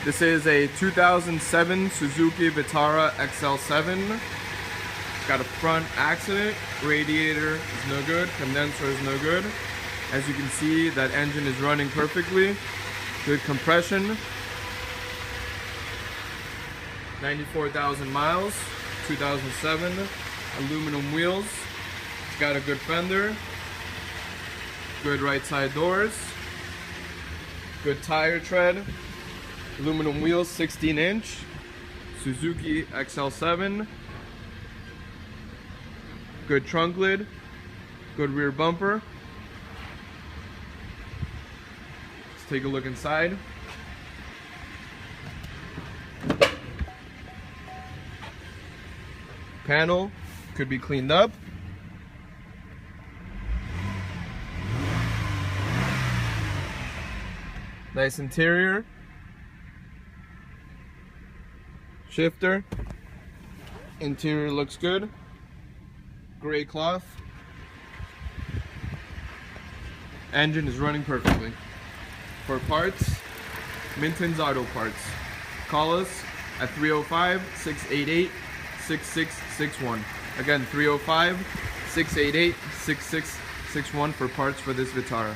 This is a 2007 Suzuki Vitara XL7. It's got a front accident, radiator is no good, condenser is no good. As you can see, that engine is running perfectly. Good compression. 94,000 miles, 2007, aluminum wheels. It's got a good fender, good right side doors, good tire tread, aluminum wheels, 16-inch, Suzuki XL7, good trunk lid, good rear bumper. Let's take a look inside. Panel could be cleaned up. Nice interior. Shifter. Interior looks good. Gray cloth. Engine is running perfectly. For parts, Minton's Auto Parts. Call us at 305-688-6661. Again, 305-688-6661 for parts for this Vitara.